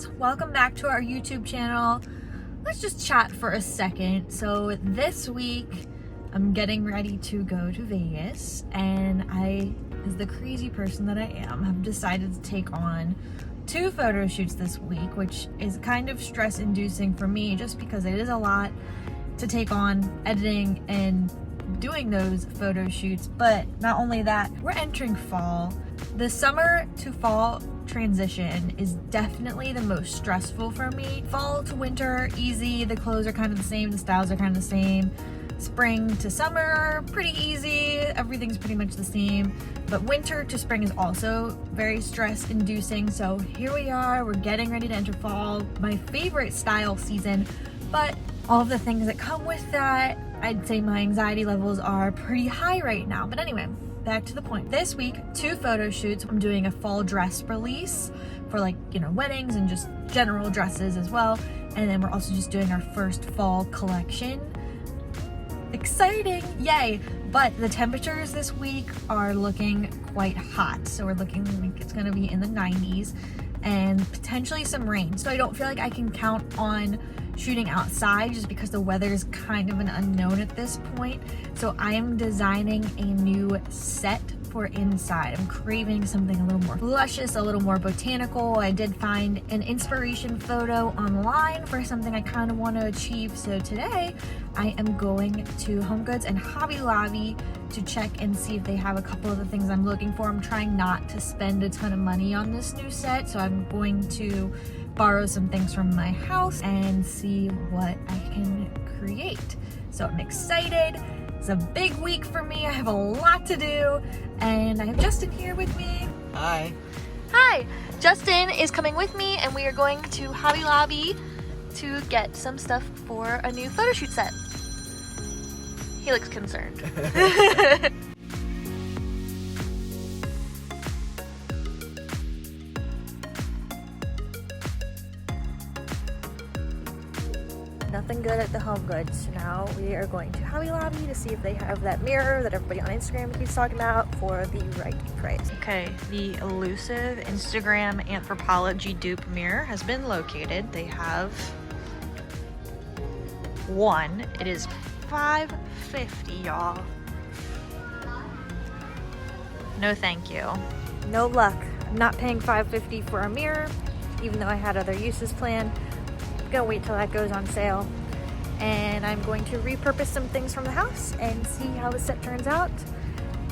friends, welcome back to our YouTube channel. Let's just chat for a second. So this week I'm getting ready to go to Vegas, and I, as the crazy person that I am, have decided to take on 2 photo shoots this week, which is kind of stress inducing for me just because it is a lot to take on editing and doing those photo shoots. But not only that, we're entering fall. The summer to fall transition is definitely the most stressful for me. Fall to winter, easy. The clothes are kind of the same, the styles are kind of the same. Spring to summer, pretty easy. Everything's pretty much the same. But winter to spring is also very stress inducing. So here we are, we're getting ready to enter fall, my favorite style season. But all of the things that come with that, I'd say my anxiety levels are pretty high right now. But anyway, back to the point. This week, 2 photo shoots. I'm doing a fall dress release for weddings and just general dresses as well. And then we're also just doing our first fall collection. Exciting, yay. But the temperatures this week are looking quite hot. So we're looking like it's gonna be in the 90s and potentially some rain. So I don't feel like I can count on shooting outside just because the weather is kind of an unknown at this point. So I am designing a new set for inside. I'm craving something a little more luscious, a little more botanical. I did find an inspiration photo online for something I kind of want to achieve. So today I am going to Home Goods and Hobby Lobby to check and see if they have a couple of the things I'm looking for. I'm trying not to spend a ton of money on this new set, so I'm going to borrow some things from my house and see what I can create. So I'm excited. It's a big week for me. I have a lot to do, and I have Justin here with me. Hi. Hi. Justin is coming with me, and we are going to Hobby Lobby to get some stuff for a new photo shoot set. He looks concerned. Nothing good at the Home Goods. Now we are going to Hobby Lobby to see if they have that mirror that everybody on Instagram keeps talking about for the right price. Okay, the elusive Instagram anthropology dupe mirror has been located. They have one. It is $5.50, y'all. No thank you. No luck. I'm not paying $5.50 for a mirror, even though I had other uses planned. Gonna wait till that goes on sale, and I'm going to repurpose some things from the house and see how the set turns out,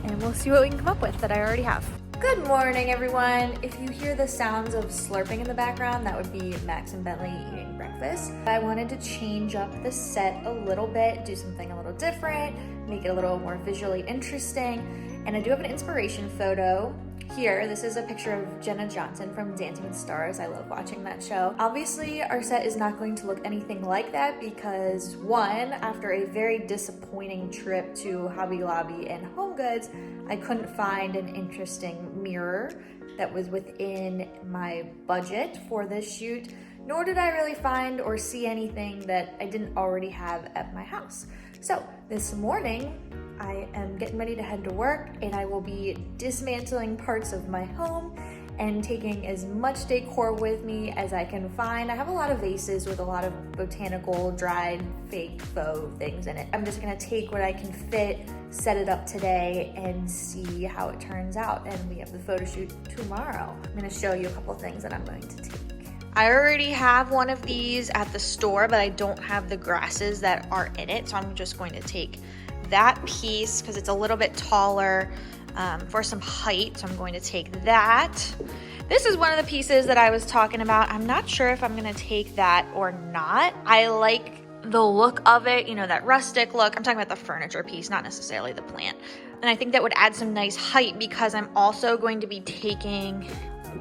and we'll see what we can come up with that I already have. Good morning, everyone. If you hear the sounds of slurping in the background, that would be Max and Bentley eating breakfast. I wanted to change up the set a little bit, do something a little different, make it a little more visually interesting, and I do have an inspiration photo here. This is a picture of Jenna Johnson from Dancing with the Stars. I love watching that show. Obviously, our set is not going to look anything like that because, one, after a very disappointing trip to Hobby Lobby and Home Goods, I couldn't find an interesting mirror that was within my budget for this shoot, nor did I really find or see anything that I didn't already have at my house. So this morning, I am getting ready to head to work, and I will be dismantling parts of my home and taking as much decor with me as I can find. I have a lot of vases with a lot of botanical, dried, fake, faux things in it. I'm just gonna take what I can fit, set it up today, and see how it turns out. And we have the photo shoot tomorrow. I'm gonna show you a couple of things that I'm going to take. I already have one of these at the store, but I don't have the grasses that are in it, so I'm just going to take that piece because it's a little bit taller for some height, so I'm going to take that. This is one of the pieces that I was talking about. I'm not sure if I'm gonna take that or not. I like the look of it, that rustic look. I'm talking about the furniture piece, not necessarily the plant. And I think that would add some nice height because I'm also going to be taking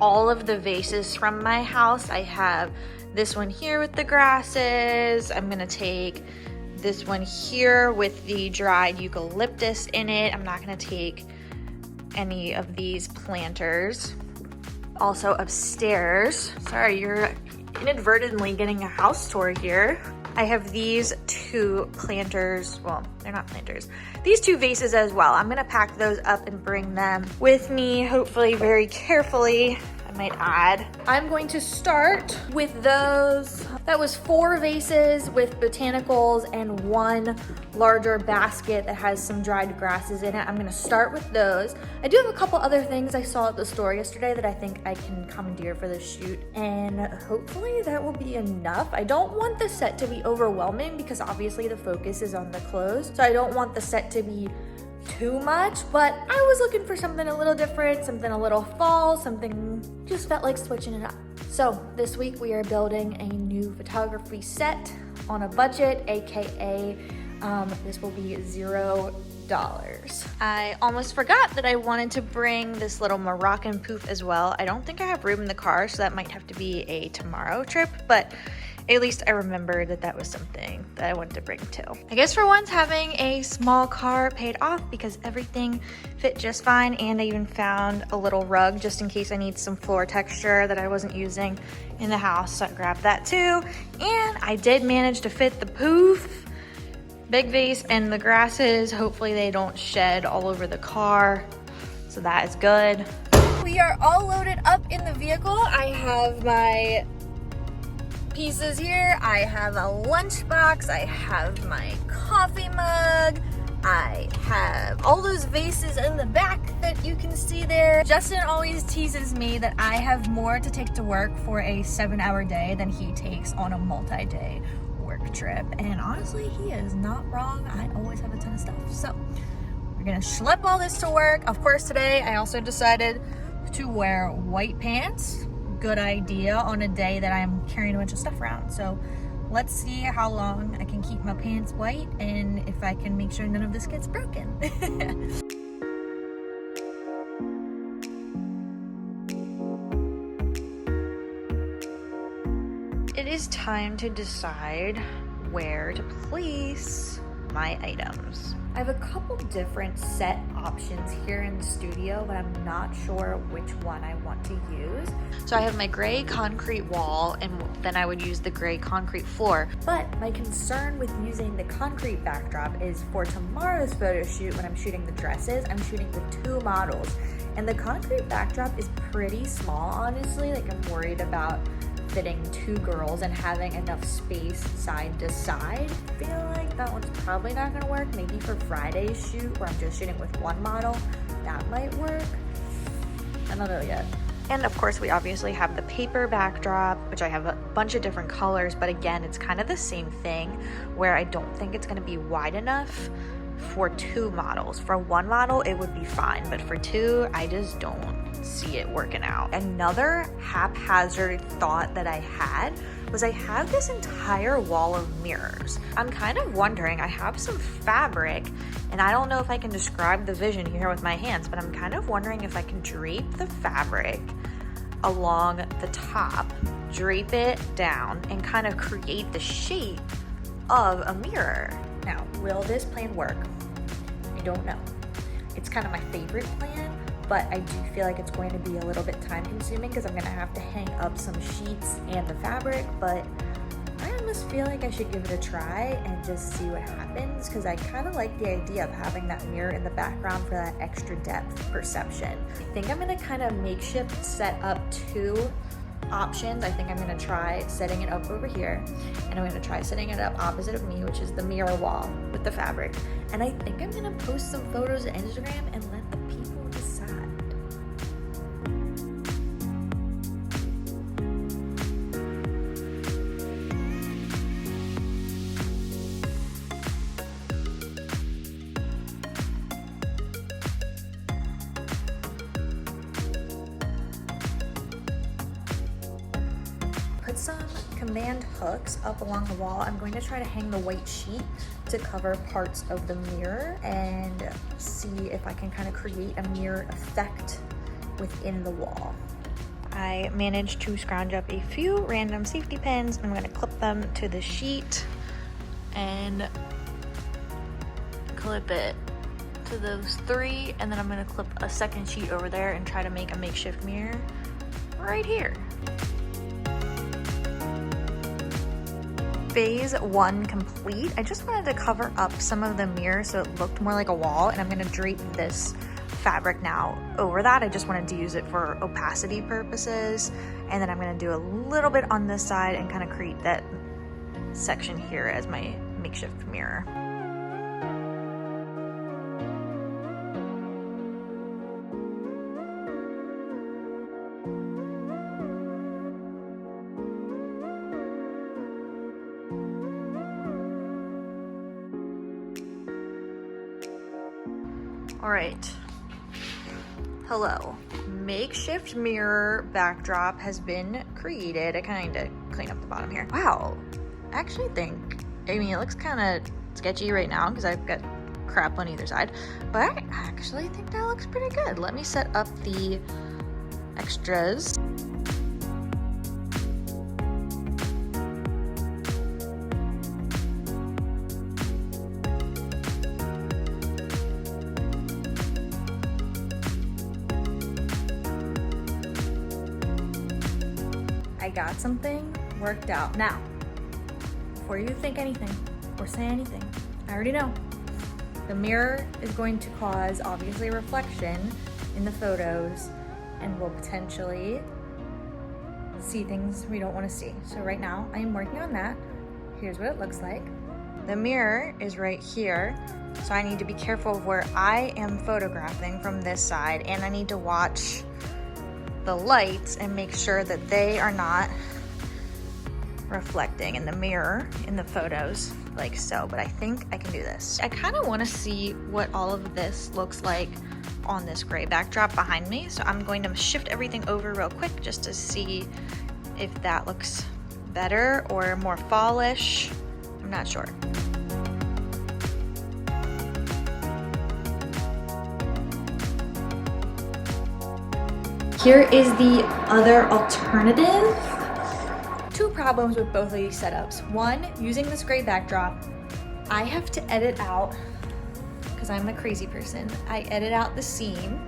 all of the vases from my house. I have this one here with the grasses. I'm gonna take this one here with the dried eucalyptus in it. I'm not gonna take any of these planters. Also upstairs, sorry, you're inadvertently getting a house tour here. I have these 2 planters, well, they're not planters, these 2 vases as well. I'm gonna pack those up and bring them with me, hopefully very carefully. I'm might add. I'm going to start with those. That was 4 vases with botanicals and 1 larger basket that has some dried grasses in it. I'm gonna start with those. I do have a couple other things I saw at the store yesterday that I think I can commandeer for the shoot, and hopefully that will be enough. I don't want the set to be overwhelming because obviously the focus is on the clothes, so I don't want the set to be too much, but I was looking for something a little different, something a little fall, something just felt like switching it up. So this week we are building a new photography set on a budget, aka this will be $0. I almost forgot that I wanted to bring this little Moroccan poof as well. I don't think I have room in the car, so that might have to be a tomorrow trip, but at least I remembered that that was something that I wanted to bring too. I guess for once having a small car paid off because everything fit just fine, and I even found a little rug just in case I need some floor texture that I wasn't using in the house, so I grabbed that too. And I did manage to fit the poof, big vase, and the grasses. Hopefully they don't shed all over the car, so that is good. We are all loaded up in the vehicle. I have my pieces here. I have a lunchbox. I have my coffee mug. I have all those vases in the back that you can see there. Justin always teases me that I have more to take to work for a 7-hour day than he takes on a multi-day work trip. And honestly, he is not wrong. I always have a ton of stuff. So we're gonna schlep all this to work. Of course, today I also decided to wear white pants. Good idea on a day that I'm carrying a bunch of stuff around. So let's see how long I can keep my pants white and if I can make sure none of this gets broken. It is time to decide where to place my items. I have a couple different set options here in the studio, but I'm not sure which one I want to use. So I have my gray concrete wall, and then I would use the gray concrete floor. But my concern with using the concrete backdrop is for tomorrow's photo shoot, when I'm shooting the dresses, I'm shooting with 2 models. And the concrete backdrop is pretty small, honestly. Like, I'm worried about fitting 2 girls and having enough space side to side. I feel like that one's probably not gonna work. Maybe for Friday's shoot where I'm just shooting with 1 model, that might work. I don't know yet. And of course we obviously have the paper backdrop, which I have a bunch of different colors, but again, it's kind of the same thing where I don't think it's gonna be wide enough for 2 models. For 1 model, it would be fine, but for 2, I just don't see it working out. Another haphazard thought that I had was I have this entire wall of mirrors. I'm kind of wondering, I have some fabric, and I don't know if I can describe the vision here with my hands, but I'm kind of wondering if I can drape the fabric along the top, drape it down, and kind of create the shape of a mirror. Now, will this plan work? I don't know. It's kind of my favorite plan, but I do feel like it's going to be a little bit time consuming because I'm gonna have to hang up some sheets and the fabric, but I almost feel like I should give it a try and just see what happens, because I kind of like the idea of having that mirror in the background for that extra depth perception. I think I'm gonna kind of makeshift set up 2 options. I think I'm gonna try setting it up over here, and I'm gonna try setting it up opposite of me, which is the mirror wall with the fabric. And I think I'm gonna post some photos to Instagram and let the people decide. Put some command hooks up along the wall. I'm going to try to hang the white sheet to cover parts of the mirror and see if I can kind of create a mirror effect within the wall. I managed to scrounge up a few random safety pins. I'm going to clip them to the sheet and clip it to those 3, and then I'm going to clip a second sheet over there and try to make a makeshift mirror right here. Phase 1 complete. I just wanted to cover up some of the mirror so it looked more like a wall, and I'm gonna drape this fabric now over that. I just wanted to use it for opacity purposes. And then I'm gonna do a little bit on this side and kind of create that section here as my makeshift mirror. All right, hello. Makeshift mirror backdrop has been created. I kind of need to clean up the bottom here. Wow, I actually think, I mean, it looks kind of sketchy right now because I've got crap on either side, but I actually think that looks pretty good. Let me set up the extras. I got something worked out. Now, before you think anything or say anything, I already know. The mirror is going to cause, obviously, reflection in the photos and will potentially see things we don't want to see. So right now, I am working on that. Here's what it looks like. The mirror is right here, so I need to be careful of where I am photographing from this side, and I need to watch the lights and make sure that they are not reflecting in the mirror in the photos like so, but I think I can do this. I kind of want to see what all of this looks like on this gray backdrop behind me, so I'm going to shift everything over real quick just to see if that looks better or more fallish. I'm not sure. Here is the other alternative. Two problems with both of these setups. One, using this gray backdrop, I have to edit out, because I'm a crazy person, I edit out the seam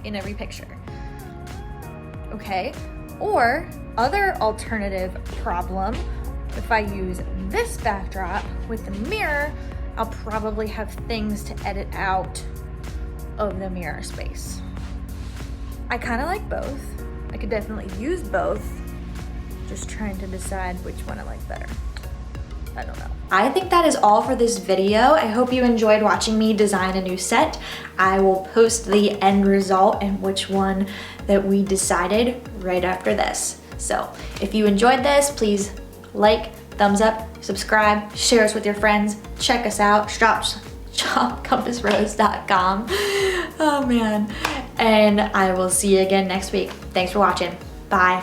in every picture. Okay? Or, other alternative problem, if I use this backdrop with the mirror, I'll probably have things to edit out of the mirror space. I kind of like both. I could definitely use both. Just trying to decide which one I like better. I don't know. I think that is all for this video. I hope you enjoyed watching me design a new set. I will post the end result and which one that we decided right after this. So if you enjoyed this, please like, thumbs up, subscribe, share us with your friends, check us out, shopcompassrose.com. Oh man. And I will see you again next week. Thanks for watching. Bye.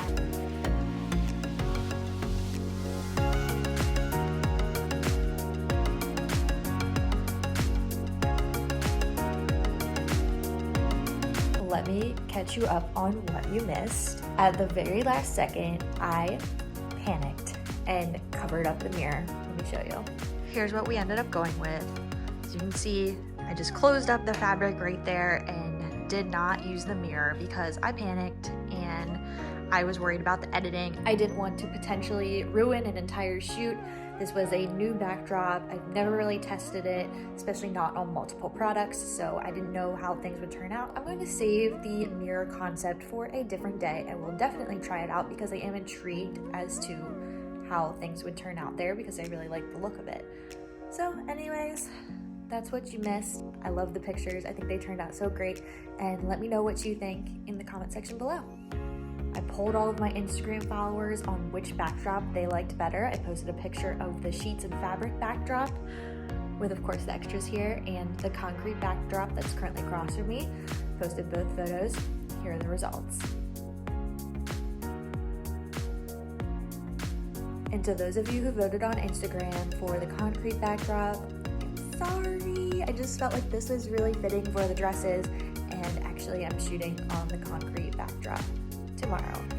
Let me catch you up on what you missed. At the very last second, I panicked and covered up the mirror. Let me show you. Here's what we ended up going with. As you can see, I just closed up the fabric right there and did not use the mirror because I panicked and I was worried about the editing. I didn't want to potentially ruin an entire shoot. This was a new backdrop. I've never really tested it, especially not on multiple products, so I didn't know how things would turn out. I'm going to save the mirror concept for a different day and we'll definitely try it out because I am intrigued as to how things would turn out there because I really like the look of it. So anyways, that's what you missed. I love the pictures. I think they turned out so great. And let me know what you think in the comment section below. I polled all of my Instagram followers on which backdrop they liked better. I posted a picture of the sheets and fabric backdrop with, of course, the extras here and the concrete backdrop that's currently across from me. Posted both photos. Here are the results. And to those of you who voted on Instagram for the concrete backdrop, sorry, I just felt like this was really fitting for the dresses, and actually I'm shooting on the concrete backdrop tomorrow.